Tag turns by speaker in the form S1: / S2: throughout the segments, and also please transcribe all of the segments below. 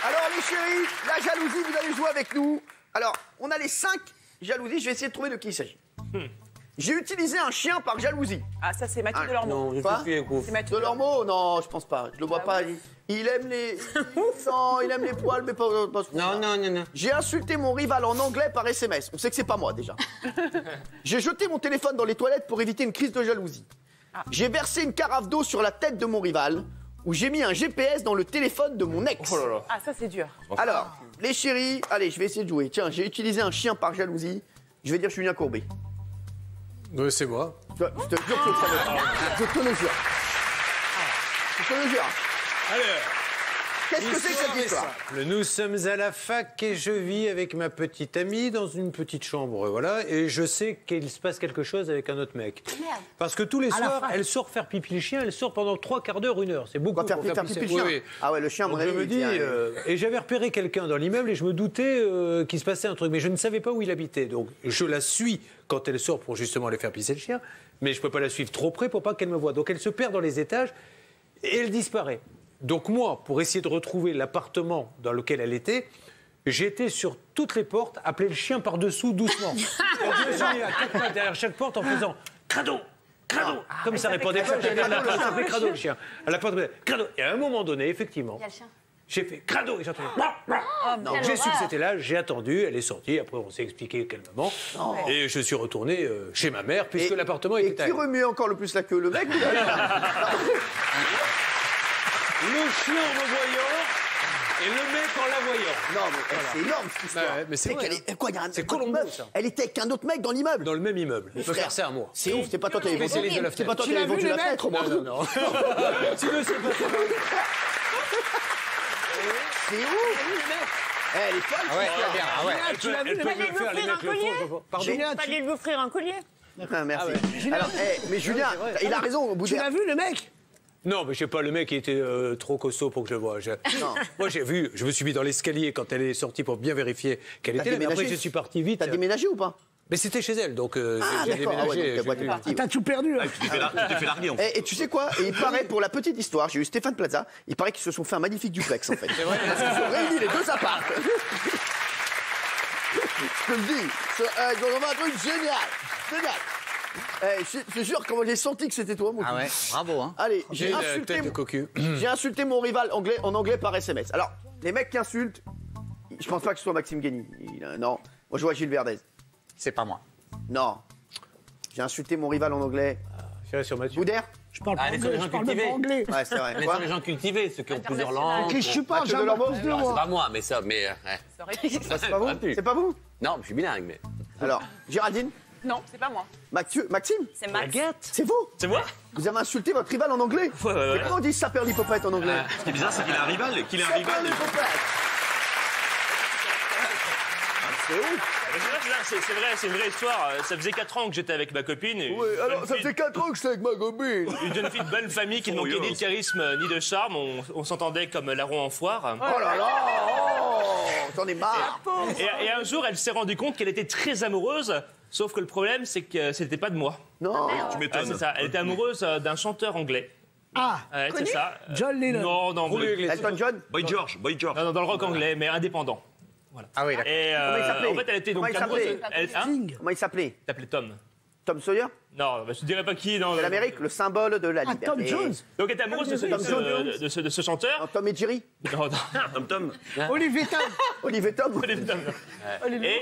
S1: Alors les chéris, la jalousie, vous allez jouer avec nous. Alors, on a les 5 jalousies, je vais essayer de trouver de qui il s'agit. J'ai utilisé un chien par jalousie.
S2: Ah, ça, c'est Mathieu Delormeau.
S3: Non,
S1: Quoi
S2: C'est Mathieu
S1: Delormeau? Non, je pense pas. Je le vois pas. Il aime les... Non, il aime les poils, mais pas ce
S3: Non,
S1: coup-là.
S3: non.
S1: J'ai insulté mon rival en anglais par SMS. On sait que c'est pas moi, déjà. J'ai jeté mon téléphone dans les toilettes pour éviter une crise de jalousie. J'ai versé une carafe d'eau sur la tête de mon rival. Ou j'ai mis un GPS dans le téléphone de mon ex.
S4: Oh là là.
S2: Ah, ça, c'est dur.
S1: Alors, les chéris, allez, je vais essayer de jouer. Tiens, j'ai utilisé un chien par jalousie. Je vais dire Julien Courbet.
S5: Oui, c'est moi.
S1: Je te jure que ça va. Je te le jure. Je te le jure.
S5: Alors,
S1: Qu'est-ce que c'est que cette histoire?
S5: nous sommes à la fac et je vis avec ma petite amie dans une petite chambre, voilà, et je sais qu'il se passe quelque chose avec un autre mec. Parce que tous les soirs, elle sort faire pipi le chien, elle sort pendant 3/4 d'heure, 1 heure. C'est beaucoup
S1: Quoi, faire
S5: pour
S1: pipi le
S5: pisser.
S1: chien?
S5: Oui, oui.
S1: Ah ouais, le chien, à mon
S5: Donc je
S1: avis,
S5: me
S1: il
S5: dis,
S1: tient-
S5: et j'avais repéré quelqu'un dans l'immeuble et je me doutais qu'il se passait un truc, mais je ne savais pas où il habitait. Donc je la suis quand elle sort pour justement aller faire pisser le chien, mais je ne peux pas la suivre trop près pour pas qu'elle me voie. Donc elle se perd dans les étages et elle disparaît. Donc moi, pour essayer de retrouver l'appartement dans lequel elle était, j'ai été sur toutes les portes, appeler le chien par-dessous doucement. Donc je me suis mis à 4 pattes derrière chaque porte en faisant « Crado ! Crado !» Comme ça répondait pas, j'allais à la porte, ça fait crado le chien. À la porte, crado. Et à un moment donné, effectivement, j'ai fait crado et j'ai entendu. Donc j'ai su que c'était là, j'ai attendu, elle est sortie, après on s'est expliqué calmement. Et je suis retourné chez ma mère puisque l'appartement
S1: Et
S5: était à
S1: qui
S5: elle.
S1: remue encore le plus la queue, le mec ou
S5: Le chien en me voyant et le mec en la voyant.
S1: Non, mais c'est énorme cette histoire.
S5: Ouais, mais c'est vrai,
S1: qu'elle est... Quoi, il y a un...
S5: C'est Colombo,
S1: meuf,
S5: ça.
S1: Elle était avec un autre mec dans l'immeuble.
S5: Dans le même immeuble. Il peut
S1: frère,
S5: faire ça à moi.
S1: C'est ouf, c'est pas toi qui avais
S5: Spécialiste de la
S1: C'est pas toi qui
S5: fenêtre.
S1: avais vendu la fenêtre, au moins.
S5: Non. Tu ne sais pas.
S1: C'est ouf. Elle est folle,
S3: Ah ouais,
S1: cette histoire.
S3: bien, ah ouais.
S2: Tu l'as vu,
S5: Elle peut
S2: fallait
S5: me
S2: lui
S5: faire les
S2: offrir un
S5: mecs le
S2: collier.
S5: font. Pardon.
S2: Fallait lui offrir un collier.
S1: Ah, merci.
S5: Ah ouais.
S1: Alors, mais Julien, il a raison au bout
S6: Tu
S1: de...
S6: l'as vu, le mec?
S5: Non, mais je sais pas, le mec il était trop costaud pour que je le voie.
S1: Non.
S5: Moi j'ai vu, je me suis mis dans l'escalier quand elle est sortie pour bien vérifier qu'elle
S1: T'as
S5: était là. Mais après
S1: déménagé?
S5: je suis parti vite.
S1: T'as déménagé ou pas?
S5: Mais c'était chez elle, donc j'ai
S1: d'accord. Ah ouais,
S5: déménagé.
S1: donc
S5: j'ai
S1: t'es
S5: vu.
S1: parti.
S6: T'as tout perdu. Hein.
S4: Tu t'es fait larguer en fait.
S1: Et tu sais quoi? Et il paraît, pour la petite histoire, j'ai eu Stéphane Plaza, il paraît qu'ils se sont fait un magnifique duplex en fait. C'est vrai. Parce qu'ils ont réuni les deux apparts. Je te le dis, ils ont fait un truc génial. Génial. Je te jure, comment j'ai senti que c'était toi, mon
S3: Ah
S1: cul.
S3: ouais, bravo, hein.
S1: Allez,
S5: J'ai une tête de cocu.
S1: j'ai insulté mon rival en anglais par SMS. Alors, les mecs qui insultent, je pense pas que ce soit Maxime Guény. Non, moi je vois Gilles Verdez.
S3: C'est pas moi.
S1: Non. J'ai insulté mon rival en anglais.
S5: J'irai sur Mathieu.
S1: Boudère?
S6: Je parle pas
S4: Allez, sur
S6: anglais,
S4: les
S6: je
S4: gens
S6: parle même pas
S4: cultivés.
S6: anglais.
S1: Ouais, c'est vrai.
S4: Mais
S1: Quoi
S4: sur les gens cultivés, ceux qui ont plusieurs langues.
S6: Qu'est-ce que tu parles?
S1: Mathieu
S6: J'ai un
S1: Delormeau?
S6: plus de
S4: Alors, c'est
S6: moi.
S4: pas moi, mais ça, mais.
S1: C'est pas vous? C'est pas vous?
S4: Non, je suis bilingue, mais.
S1: Alors, Géraldine?
S2: Non, c'est pas moi.
S1: Maxime?
S2: C'est Max.
S1: C'est vous?
S4: C'est moi?
S1: Vous avez insulté votre rival en anglais?
S4: Ouais.
S1: Comment on dit saperlipopette en anglais?
S4: Ce qui est bizarre, c'est qu'il a un rival.
S1: Saperlipopette. C'est ouf.
S7: C'est vrai, c'est une vraie histoire. Ça faisait 4 ans que j'étais avec ma copine.
S1: Oui, alors ça faisait 4 ans que j'étais avec ma copine.
S7: Une jeune fille de bonne famille qui ne manquait ni de charisme ni de charme. On s'entendait comme larron en foire.
S1: Oh là là, j'en ai marre.
S7: Et un jour, elle s'est rendue compte qu'elle était très amoureuse. Sauf que le problème, c'est que c'était pas de moi.
S1: Non.
S4: Tu
S7: Ah,
S4: m'étonnes.
S7: c'est ça. Elle était amoureuse d'un chanteur anglais.
S6: Ah,
S7: Ouais, c'est ça.
S6: John Lennon.
S7: Non,
S1: Elton John?
S4: Boy George.
S7: non, dans le rock anglais, mais indépendant.
S3: Ah oui, d'accord.
S7: Et
S1: Comment il s'appelait
S7: en fait, elle était donc
S1: Comment il
S7: amoureuse.
S1: s'appelait
S7: Hein
S1: Comment il s'appelait?
S7: T'appelais Tom.
S1: Tom Sawyer?
S7: Non, je te dirais pas qui. Non,
S1: C'est l'Amérique, le symbole de la
S6: Ah,
S1: liberté.
S6: Tom Jones.
S7: Donc, elle était amoureuse de
S1: Tom Jones.
S7: ce chanteur.
S1: Non, Tom et Jerry?
S7: Non,
S4: Tom.
S6: Olivier Tom.
S1: Olivier Tom?
S7: Et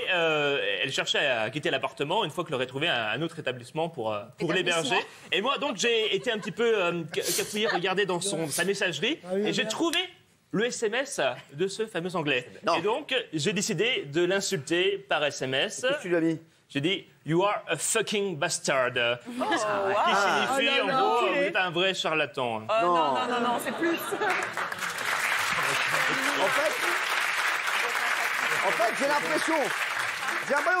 S7: elle cherchait à quitter l'appartement une fois qu'elle aurait trouvé un autre établissement pour l'héberger. Et moi, donc, j'ai été un petit peu cafouillé, regarder dans sa messagerie, et j'ai trouvé le SMS de ce fameux anglais.
S1: Non.
S7: Et donc, j'ai décidé de l'insulter par SMS.
S1: Qu'est-ce que tu lui as mis?
S7: J'ai dit « You are a fucking bastard ». Qui signifie, en gros, vous êtes un vrai charlatan.
S2: Non, c'est plus.
S1: En fait, j'ai l'impression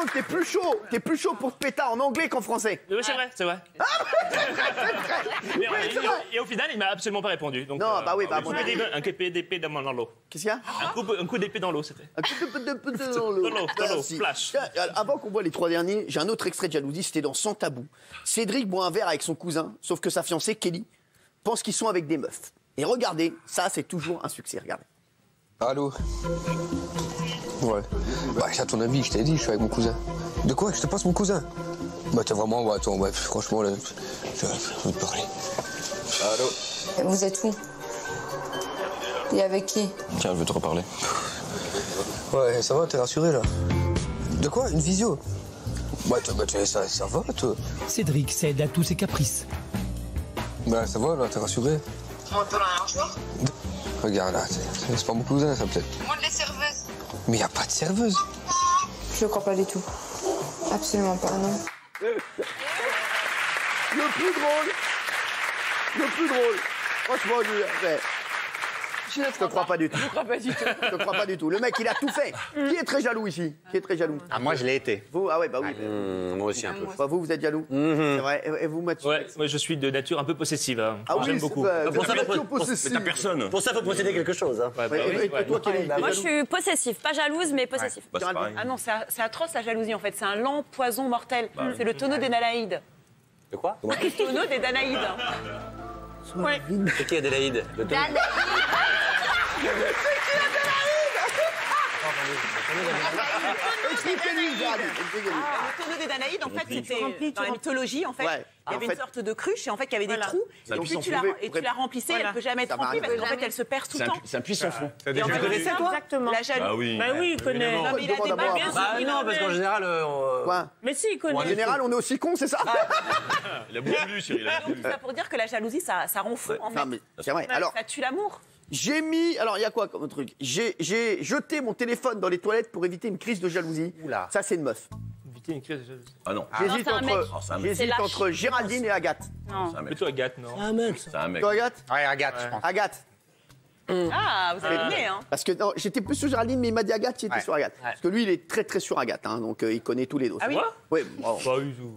S1: que t'es plus chaud pour te péter en anglais qu'en français.
S7: Oui, c'est vrai, c'est vrai. Mais,
S1: c'est vrai.
S7: et au final, il m'a absolument pas répondu. Donc,
S1: Non, bah oui, bah,
S7: un coup d'épée dans l'eau.
S1: Qu'est-ce qu'il y a?
S7: Un coup d'épée dans l'eau, c'était.
S1: Un coup de dans l'eau.
S7: Dans l'eau,
S1: Merci.
S7: flash.
S1: Tiens, avant qu'on voit les 3 derniers, j'ai un autre extrait de jalousie, c'était dans Sans Tabou. Cédric boit un verre avec son cousin, sauf que sa fiancée, Kelly, pense qu'ils sont avec des meufs. Et regardez, ça c'est toujours un succès, regardez.
S8: Allô? Ouais. Bah, à ton avis, je t'ai dit, je suis avec mon cousin. De quoi? Je te passe mon cousin? Bah, t'es vraiment. Bah, attends, ouais, franchement, là. Je veux te parler. Allô?
S9: Vous êtes où? Et avec qui?
S8: Tiens, je veux te reparler. Ouais, ça va, t'es rassuré, là? De quoi? Une visio? Bah, ça va, toi?
S6: Cédric cède à tous ses caprices.
S8: Bah, ça va, là, t'es rassuré? Regarde, là, c'est pas mon cousin, ça, peut-être.
S9: Demande les serveuses.
S8: Mais y a pas de serveuse.
S9: Je crois pas du tout. Absolument pas, non.
S1: Le plus drôle, franchement, je te crois pas du tout.
S2: Je crois pas du tout.
S1: Je te crois pas du tout. Le mec, il a tout fait. Qui est très jaloux ici? Qui est très jaloux?
S3: Ah, moi, je l'ai été.
S1: Vous? Ah ouais, bah oui.
S3: Moi aussi, un peu.
S1: Bah, vous êtes jaloux? C'est vrai. Et vous, Mathieu?
S7: Ouais, moi je suis de nature un peu possessive. Hein.
S1: Ah oui,
S7: J'aime beaucoup.
S1: Pour ça,
S4: Mais t'as personne.
S3: Pour ça, faut posséder quelque chose. Hein.
S7: Ouais, bah oui,
S1: Et
S7: ouais.
S1: toi, Kelly?
S10: Moi, je suis possessive, pas jalouse, mais possessive.
S4: Bah, c'est pareil.
S2: Ah non, c'est atroce la jalousie en fait. C'est un lent poison mortel. C'est le tonneau des Danaïdes.
S3: De quoi?
S2: Le tonneau des Danaïdes. Ouais.
S3: C'est qui Adélaïde? Le tonneau.
S1: Expliquez-lui, Jade.
S2: Le tonneau des Danaïdes, en fait, c'était dans la mythologie, en fait.
S1: Ouais.
S2: Il y avait
S1: En fait-
S2: une sorte de cruche et en fait, il y avait des trous.
S1: Ça
S2: Et
S1: puisse
S2: plus tu
S1: s'enfouler.
S2: la remplissais, elle ne peut jamais être
S1: Ça
S2: remplie
S1: m'arrive.
S2: parce qu'en fait, elle se perce tout le temps.
S4: C'est un puissant fond.
S2: Et en fait,
S3: connaissais, toi?
S2: Exactement. La jalousie.
S4: Ah oui.
S2: Bah oui, il connaît. Non, mais il a des
S1: Demande à
S2: bagages.
S1: moi.
S3: Bah non, parce qu'en général...
S1: Quoi?
S2: Mais si, il connaît.
S1: En général, on est aussi con, c'est ça?
S4: Il a beaucoup lu, Cyril.
S2: Donc, tout ça pour dire que la jalousie, ça rend fou, en fait.
S1: Non, mais c'est vrai. Alors,
S2: Ça tue l'amour.
S1: j'ai mis. Alors, il y a quoi comme truc? J'ai jeté mon téléphone dans les toilettes pour éviter une crise de jalousie.
S3: Oula.
S1: Ça, c'est une meuf.
S7: Éviter une crise de jalousie.
S4: Ah non.
S1: J'hésite
S10: c'est un mec.
S4: Oh, c'est un mec.
S1: j'hésite
S10: lâche.
S1: entre Géraldine et Agathe.
S4: C'est un mec.
S7: Plutôt Agathe, non?
S6: Un mec, ça.
S4: C'est un mec.
S1: Toi, Agathe?
S3: Ouais, Agathe, je pense.
S1: Agathe.
S2: Ah, vous avez aimé, hein.
S1: Parce que non, j'étais plus sur Géraldine, mais il m'a dit Agathe, j'étais
S3: Ouais.
S1: sur Agathe. Parce que lui, il est très très sur Agathe, hein, donc il connaît tous les dossiers.
S2: Ah oui?
S1: Oui. Bon.
S7: Pas du tout.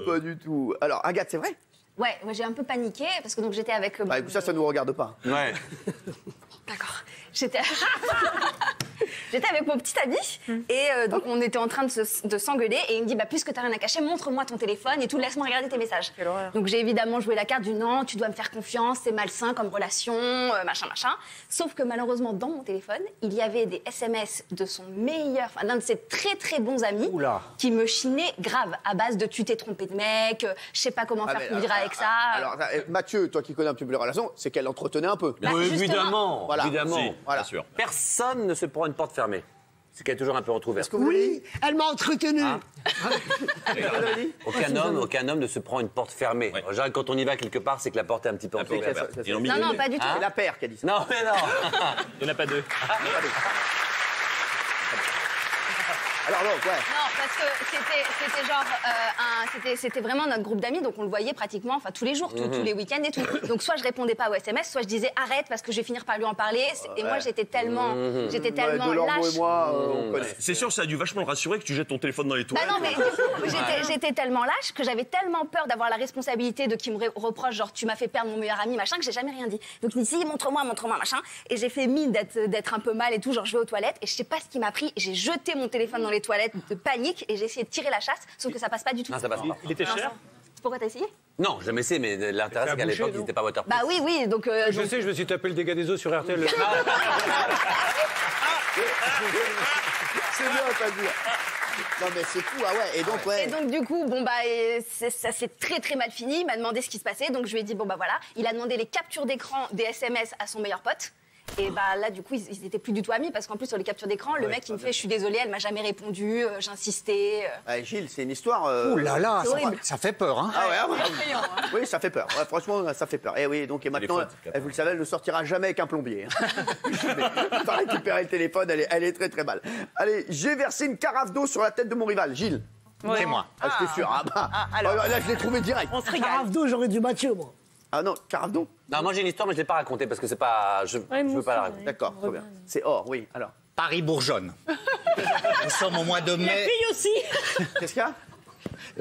S1: Pas du tout. Alors, Agathe, c'est vrai?
S10: Ouais, moi j'ai un peu paniqué parce que donc j'étais avec.
S1: Bah, ça nous regarde pas.
S3: Ouais.
S10: D'accord. J'étais avec mon petit ami et donc on était en train de s'engueuler et il me dit bah puisque t'as rien à cacher, montre-moi ton téléphone et tout, laisse-moi regarder tes messages.
S2: Quelle horreur.
S10: Donc j'ai évidemment joué la carte du non, tu dois me faire confiance, c'est malsain comme relation, machin. Sauf que malheureusement dans mon téléphone, il y avait des SMS de son meilleur, enfin d'un de ses très très bons amis
S3: Oula.
S10: qui me chinaient grave à base de tu t'es trompé de mec, je sais pas comment faire pour vivre avec ça.
S1: Alors, Mathieu, toi qui connais un petit peu les relations, c'est qu'elle entretenait un peu.
S10: Bah,
S3: Oui,
S10: justement.
S3: évidemment.
S1: Voilà.
S3: Évidemment.
S4: Si,
S1: Voilà.
S4: bien sûr.
S3: Personne ne se prend une porte fermée. C'est qu'elle est toujours un peu entrouverte.
S1: Est-ce que vous avez dit?
S6: Elle m'a entretenu.
S3: Aucun homme ne se prend une porte fermée. En général, quand on y va quelque part, c'est que la porte est un petit peu entrouverte.
S4: Ils l'ont mis
S10: Non,
S4: dans
S10: non,
S4: le
S10: pas
S4: nez.
S10: du tout.
S1: C'est la paire qui a dit ça.
S3: Non, mais non.
S7: Il n'y en a pas deux.
S1: Alors, donc, ouais.
S10: Non, parce que c'était genre c'était vraiment notre groupe d'amis, donc on le voyait pratiquement, enfin tous les jours, tous les week-ends et tout. Donc soit je répondais pas aux SMS, soit je disais arrête parce que je vais finir par lui en parler. Et moi j'étais tellement
S1: Ouais, Delormeau
S10: lâche.
S1: et moi, on connaît.
S4: C'est sûr, ça a dû vachement le rassurer que tu jettes ton téléphone dans les
S10: Bah
S4: toilettes.
S10: non, mais du coup, j'étais tellement lâche que j'avais tellement peur d'avoir la responsabilité de qui me reproche, genre tu m'as fait perdre mon meilleur ami, machin, que j'ai jamais rien dit. Donc il me dit montre-moi, machin. Et j'ai fait mine d'être un peu mal et tout, genre je vais aux toilettes et je sais pas ce qui m'a pris. J'ai jeté mon téléphone dans les toilettes de panique et j'ai essayé de tirer la chasse, sauf que ça passe pas du tout.
S3: Non, ça passe pas.
S7: Il était cher?
S10: Pourquoi t'as essayé?
S3: Non, jamais essayé, mais l'intérêt, c'est qu'à l'époque, ils n'étaient pas waterproof.
S10: Bah oui, donc.
S5: Je sais, je me suis tapé le dégât des eaux sur RTL.
S1: C'est bien, t'as dit. Non, mais c'est fou, ah ouais. Et donc, ouais.
S10: Et donc du coup, bon bah ça s'est très très mal fini. Il m'a demandé ce qui se passait, donc je lui ai dit bon bah voilà. Il a demandé les captures d'écran des SMS à son meilleur pote. Et bah là du coup ils étaient plus du tout amis parce qu'en plus sur les captures d'écran, le mec il me fait je suis désolée, elle m'a jamais répondu, j'insistais.
S1: Ouais, Gilles, c'est une histoire.
S3: Ouh là là,
S10: C'est horrible.
S3: ça fait peur, hein.
S1: Ah ouais, ah ouais. Oui, ça fait peur. Ouais, franchement, ça fait peur. Et oui, donc et maintenant, vous le savez, elle ne sortira jamais avec un plombier. Il va récupérer le téléphone, elle est très très mal. Allez, j'ai versé une carafe d'eau sur la tête de mon rival, Gilles.
S3: C'est moi.
S1: Ah, j'étais sûr. Ah bah,
S2: alors.
S1: là, je l'ai trouvé direct.
S2: On se régale.
S6: Carafe d'eau, j'aurais dû Mathieu, moi.
S1: Ah non, carafe d'eau.
S3: Non, moi j'ai une histoire, mais je ne l'ai pas racontée parce que c'est pas. Je veux pas la raconter.
S1: D'accord, très bien. C'est or, oui. Alors,
S11: Paris bourgeonne. Nous sommes au mois de mai.
S2: Fille aussi.
S1: qu'est-ce qu'il y a?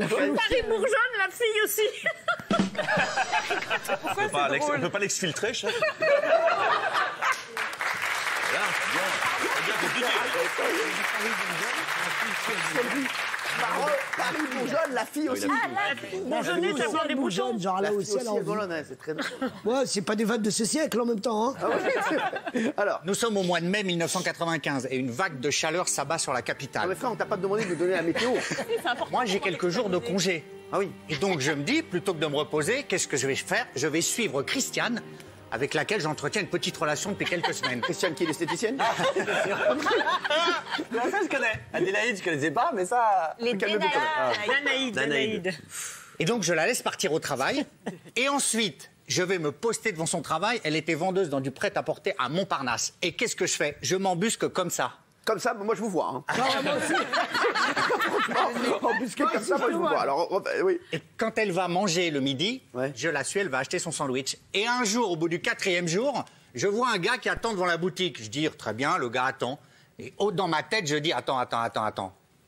S2: Paris bourgeonne, la fille aussi.
S4: On peut pas l'exfiltrer, chef. Voilà, c'est bien. C'est bien compliqué.
S1: Paris Bourgeonne, la fille aussi.
S2: Bourgeonner, ça prend des boutons.
S6: Genre là aussi, elle a envie.
S1: C'est très drôle.
S6: Ouais, c'est pas des vannes de ce siècle en même temps. Hein.
S1: Ah ouais. Alors,
S11: Nous sommes au mois de mai 1995 et une vague de chaleur s'abat sur la
S1: ah,
S11: capitale.
S1: mais frère, on t'a pas demandé de me donner la météo.
S11: Moi, j'ai quelques jours de congé.
S1: Ah oui.
S11: Et donc, je me dis, plutôt que de me reposer, qu'est-ce que je vais faire? Je vais suivre Christiane, avec laquelle j'entretiens une petite relation depuis quelques semaines.
S1: Christiane qui est l'esthéticienne.
S3: Ça, je connais. Adélaïde, je connaissais pas, mais ça.
S10: Les
S1: Calme-toi,
S2: Danaïde.
S11: Et donc, je la laisse partir au travail. Et ensuite, je vais me poster devant son travail. Elle était vendeuse dans du prêt-à-porter à Montparnasse. Et qu'est-ce que je fais? Je m'embusque comme ça.
S1: Comme ça, moi je vous vois. Hein. En plus que comme ça, moi je vous vois. Alors, oui.
S11: Et quand elle va manger le midi,
S1: Ouais.
S11: je la suis, elle va acheter son sandwich. Et un jour, au bout du 4e jour, je vois un gars qui attend devant la boutique. Je dis, très bien, le gars attend. Et dans ma tête, je dis, attends.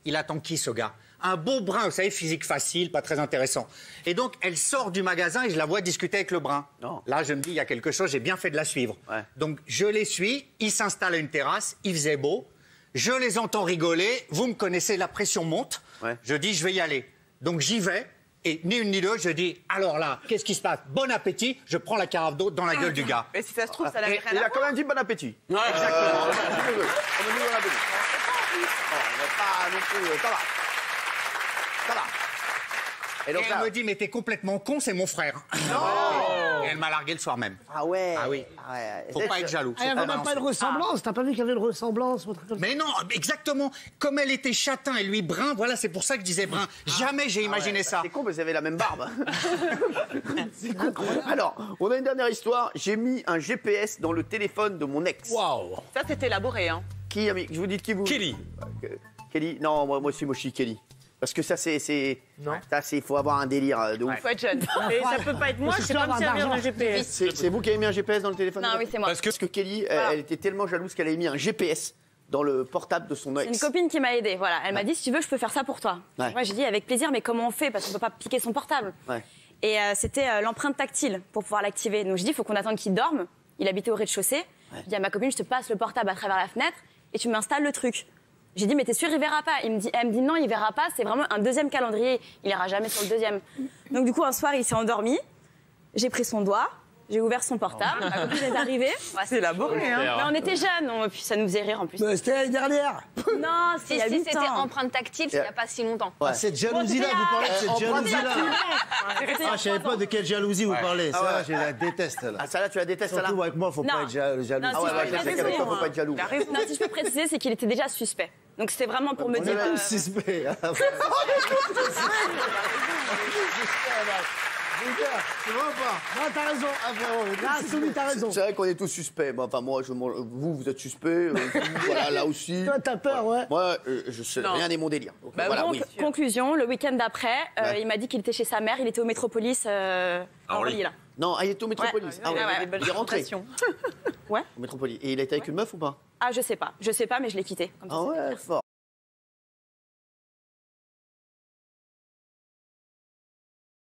S11: Il attend qui, ce gars? Un beau brun, vous savez, physique facile, pas très intéressant. Et donc, elle sort du magasin et je la vois discuter avec le brun.
S1: Non.
S11: Là, je me dis, il y a quelque chose, j'ai bien fait de la suivre.
S1: Ouais.
S11: Donc, je les suis, ils s'installent à une terrasse, il faisait beau. Je les entends rigoler, vous me connaissez, la pression monte.
S1: Ouais.
S11: Je dis, je vais y aller. Donc, j'y vais. Et ni une ni deux, je dis, alors là, qu'est-ce qui se passe? Bon appétit, je prends la carafe d'eau dans la gueule du gars.
S2: Mais si ça se trouve, ça n'avait rien
S1: Il
S2: à
S1: a quand même dit bon appétit.
S3: Ouais.
S1: Exactement. On a mis bon appétit. On va pas non plus. Ça va. Ça va. Et
S11: Et
S1: donc
S11: elle
S1: là.
S11: me dit, mais t'es complètement con, c'est mon frère.
S1: Non.
S11: Et elle m'a largué le soir même.
S1: Ah ouais.
S11: Ah oui.
S1: Ah ouais.
S11: Faut pas être jaloux.
S6: Ah, il n'y avait même pas de ressemblance. T'as pas vu qu'il y avait une ressemblance ou un truc comme ça?
S11: Mais non, exactement. Comme elle était châtain et lui brun, voilà, c'est pour ça que je disais brun. Jamais j'ai imaginé ça.
S1: C'est con parce qu'ils avaient la même barbe. C'est con. Alors, on a une dernière histoire. J'ai mis un GPS dans le téléphone de mon ex.
S5: Waouh.
S2: Ça, c'est élaboré. Hein.
S1: Qui a mis? Je vous dis qui vous.
S5: Kelly.
S1: Kelly. Non, moi aussi, moi je suis Kelly. Parce que ça, c'est. Non. Ça, c'est. Faut avoir un délire de ouf.
S2: Faut être jeune. Et ça peut pas être moi, je sais pas me servir d'un GPS.
S1: C'est vous qui avez mis un GPS dans le téléphone?
S10: Non, oui, c'est moi.
S1: Parce que Kelly, elle était tellement jalouse qu'elle avait mis un GPS dans le portable de son
S10: C'est une
S1: ex.
S10: copine qui m'a aidée. Voilà, elle m'a dit si tu veux, je peux faire ça pour toi.
S1: Ouais.
S10: Moi, j'ai dit avec plaisir, mais comment on fait? Parce qu'on peut pas piquer son portable.
S1: Ouais.
S10: Et c'était l'empreinte tactile pour pouvoir l'activer. Donc je dis il faut qu'on attende qu'il dorme. Il habitait au rez-de-chaussée. Je dis à ma copine je te passe le portable à travers la fenêtre et tu m'installes le truc. J'ai dit mais t'es sûr il verra pas? Elle me dit non il verra pas. C'est vraiment un deuxième calendrier. Il ira jamais sur le deuxième. Donc du coup un soir il s'est endormi. J'ai pris son doigt. J'ai ouvert son portable, ma copine est arrivée. Ouais,
S2: C'est élaboré. Hein.
S10: mais on était jeunes, puis ça nous faisait rire en plus.
S6: Mais c'était l'année dernière.
S10: Non, c'est il y a 8
S12: c'était
S10: ans.
S12: empreinte tactile, c'est il n'y a pas si longtemps.
S1: Ouais.
S13: Cette jalousie-là, vous parlez de cette jalousie-là. Ah, je savais pas de quelle jalousie vous parlez.
S1: Ah
S13: Ça,
S1: ouais.
S13: je la déteste, là.
S1: Ah, ça là, tu la détestes, ça là?
S13: Surtout avec moi, faut
S10: Non.
S13: pas être jaloux.
S10: Non,
S1: Ah ouais,
S10: si
S1: ouais,
S10: je
S1: je sais qu'avec toi, faut pas être jaloux.
S10: Non, si je peux préciser, c'est qu'il était déjà suspect. Donc c'était vraiment pour me
S13: On
S10: dire.
S13: est tous suspects.
S6: C'est vrai ou pas? Non, t'as raison. Ah, frérot. Là, Soumi, t'as raison.
S1: C'est vrai qu'on est tous suspects. Bon, enfin, moi, vous êtes suspect. Voilà, là aussi.
S6: Toi, t'as peur, ouais.
S1: Moi, je sais,
S2: Non.
S1: rien n'est mon délire. Donc,
S2: Bah
S1: voilà,
S2: bon,
S1: oui.
S10: Conclusion, le week-end d'après,
S1: Ouais.
S10: il m'a dit qu'il était chez sa mère, il était au Métropolis à Orly, là.
S1: Non, il est au Métropolis. Ah ouais,
S10: ouais.
S1: il est rentré
S10: Ouais.
S1: au Métropolis. Et il a été avec une meuf ou pas?
S10: Ah, je sais pas, mais je l'ai quitté. Comme ça,
S1: Ah
S10: c'est
S1: ouais,
S10: clair.
S1: fort.